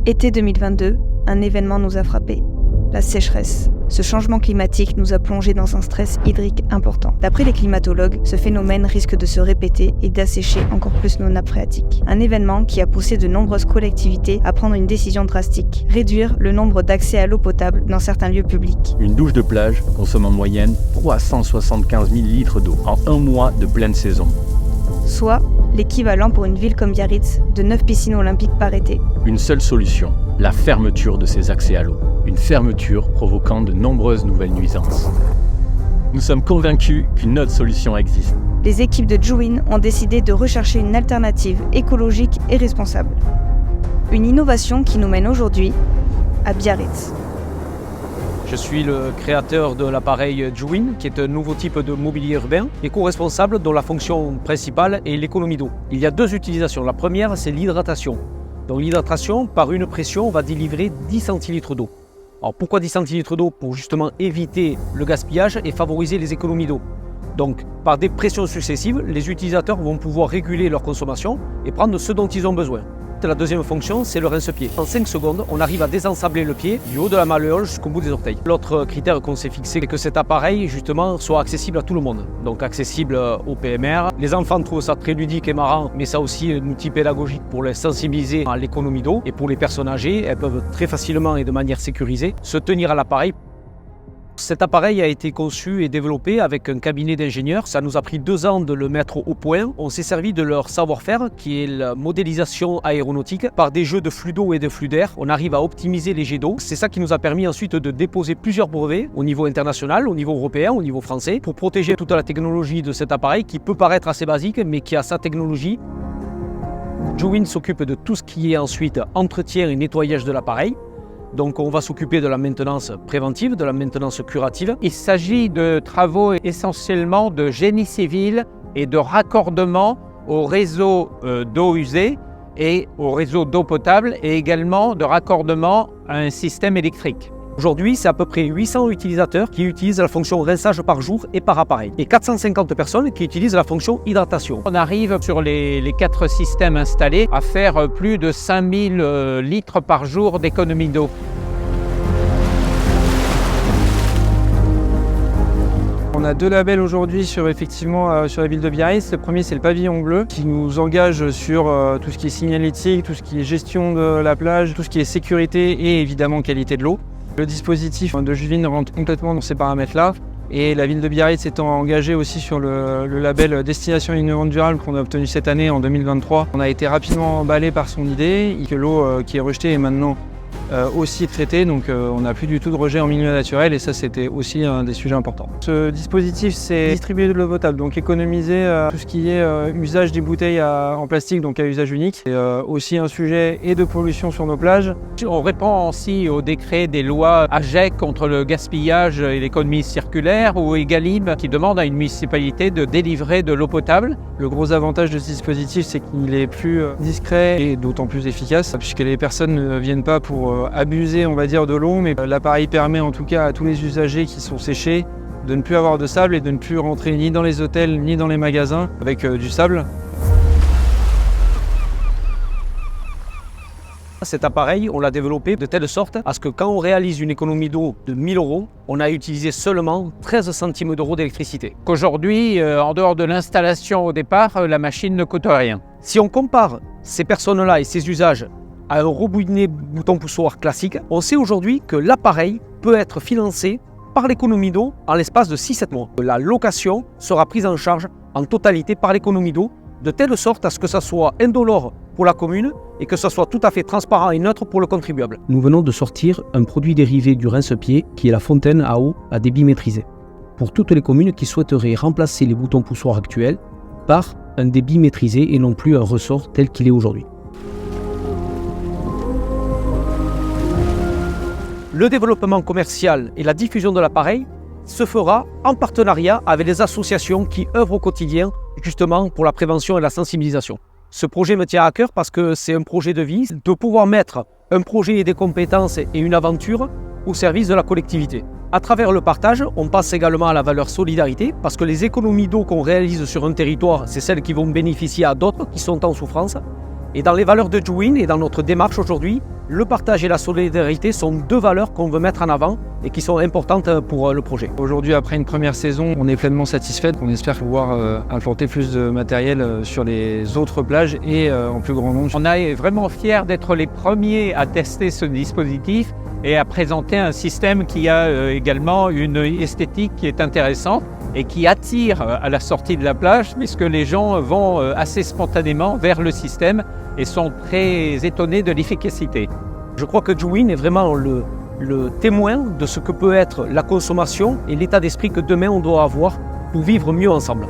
Été 2022, un événement nous a frappés. La sécheresse. Ce changement climatique nous a plongés dans un stress hydrique important. D'après les climatologues, ce phénomène risque de se répéter et d'assécher encore plus nos nappes phréatiques. Un événement qui a poussé de nombreuses collectivités à prendre une décision drastique, réduire le nombre d'accès à l'eau potable dans certains lieux publics. Une douche de plage consomme en moyenne 375 000 litres d'eau en un mois de pleine saison. Soit l'équivalent pour une ville comme Biarritz de 9 piscines olympiques par été. Une seule solution, la fermeture de ces accès à l'eau. Une fermeture provoquant de nombreuses nouvelles nuisances. Nous sommes convaincus qu'une autre solution existe. Les équipes de Juwin ont décidé de rechercher une alternative écologique et responsable. Une innovation qui nous mène aujourd'hui à Biarritz. Je suis le créateur de l'appareil Juwin, qui est un nouveau type de mobilier urbain, éco-responsable dont la fonction principale est l'économie d'eau. Il y a deux utilisations. La première, c'est l'hydratation. Donc l'hydratation, par une pression, va délivrer 10 centilitres d'eau. Alors pourquoi 10 centilitres d'eau? Pour justement éviter le gaspillage et favoriser les économies d'eau. Donc par des pressions successives, les utilisateurs vont pouvoir réguler leur consommation et prendre ce dont ils ont besoin. La deuxième fonction, c'est le rince-pied. En 5 secondes, on arrive à désensabler le pied du haut de la malléole jusqu'au bout des orteils. L'autre critère qu'on s'est fixé, c'est que cet appareil, justement, soit accessible à tout le monde. Donc accessible aux PMR. Les enfants trouvent ça très ludique et marrant, mais ça aussi un outil pédagogique pour les sensibiliser à l'économie d'eau. Et pour les personnes âgées, elles peuvent très facilement et de manière sécurisée se tenir à l'appareil. Cet appareil a été conçu et développé avec un cabinet d'ingénieurs. Ça nous a pris 2 ans de le mettre au point. On s'est servi de leur savoir-faire, qui est la modélisation aéronautique, par des jeux de flux d'eau et de flux d'air. On arrive à optimiser les jets d'eau. C'est ça qui nous a permis ensuite de déposer plusieurs brevets au niveau international, au niveau européen, au niveau français, pour protéger toute la technologie de cet appareil qui peut paraître assez basique, mais qui a sa technologie. Juwin s'occupe de tout ce qui est ensuite entretien et nettoyage de l'appareil. Donc on va s'occuper de la maintenance préventive, de la maintenance curative. Il s'agit de travaux essentiellement de génie civil et de raccordement au réseau d'eau usée et au réseau d'eau potable et également de raccordement à un système électrique. Aujourd'hui, c'est à peu près 800 utilisateurs qui utilisent la fonction rinçage par jour et par appareil. Et 450 personnes qui utilisent la fonction hydratation. On arrive sur les 4 systèmes installés à faire plus de 5000 litres par jour d'économie d'eau. On a 2 labels aujourd'hui sur la ville de Biarritz. Le premier, c'est le pavillon bleu qui nous engage sur tout ce qui est signalétique, tout ce qui est gestion de la plage, tout ce qui est sécurité et évidemment qualité de l'eau. Le dispositif de Juwin rentre complètement dans ces paramètres-là. Et la ville de Biarritz étant engagée aussi sur le label Destination innovante durable qu'on a obtenu cette année en 2023, on a été rapidement emballé par son idée, que l'eau qui est rejetée est maintenant aussi traitée, donc on n'a plus du tout de rejet en milieu naturel et ça c'était aussi un des sujets importants. Ce dispositif c'est distribuer de l'eau potable, donc économiser tout ce qui est usage des bouteilles en plastique, donc à usage unique. C'est aussi un sujet et de pollution sur nos plages. On répond aussi au décret des lois AGEC contre le gaspillage et l'économie circulaire ou EGalim qui demande à une municipalité de délivrer de l'eau potable. Le gros avantage de ce dispositif c'est qu'il est plus discret et d'autant plus efficace puisque les personnes ne viennent pas pour abuser on va dire de l'eau, mais l'appareil permet en tout cas à tous les usagers qui sont séchés de ne plus avoir de sable et de ne plus rentrer ni dans les hôtels ni dans les magasins avec du sable. Cet appareil, on l'a développé de telle sorte à ce que quand on réalise une économie d'eau de 1000 €, on a utilisé seulement 13 centimes d'euros d'électricité. Qu'aujourd'hui, en dehors de l'installation au départ, la machine ne coûte rien. Si on compare ces personnes-là et ces usages à un robinet bouton poussoir classique, on sait aujourd'hui que l'appareil peut être financé par l'économie d'eau en l'espace de 6-7 mois. La location sera prise en charge en totalité par l'économie d'eau, de telle sorte à ce que ça soit indolore pour la commune et que ça soit tout à fait transparent et neutre pour le contribuable. Nous venons de sortir un produit dérivé du rince-pied qui est la fontaine à eau à débit maîtrisé. Pour toutes les communes qui souhaiteraient remplacer les boutons poussoirs actuels par un débit maîtrisé et non plus un ressort tel qu'il est aujourd'hui. Le développement commercial et la diffusion de l'appareil se fera en partenariat avec les associations qui œuvrent au quotidien justement pour la prévention et la sensibilisation. Ce projet me tient à cœur parce que c'est un projet de vie, de pouvoir mettre un projet et des compétences et une aventure au service de la collectivité. À travers le partage, on passe également à la valeur solidarité parce que les économies d'eau qu'on réalise sur un territoire, c'est celles qui vont bénéficier à d'autres qui sont en souffrance. Et dans les valeurs de Juwin et dans notre démarche aujourd'hui, Le partage et la solidarité sont deux valeurs qu'on veut mettre en avant et qui sont importantes pour le projet. Aujourd'hui, après une première saison, on est pleinement satisfait. On espère pouvoir implanter plus de matériel sur les autres plages et en plus grand nombre. On est vraiment fiers d'être les premiers à tester ce dispositif et à présenter un système qui a également une esthétique qui est intéressante et qui attire à la sortie de la plage, puisque les gens vont assez spontanément vers le système et sont très étonnés de l'efficacité. Je crois que Juwin est vraiment le témoin de ce que peut être la consommation et l'état d'esprit que demain on doit avoir pour vivre mieux ensemble.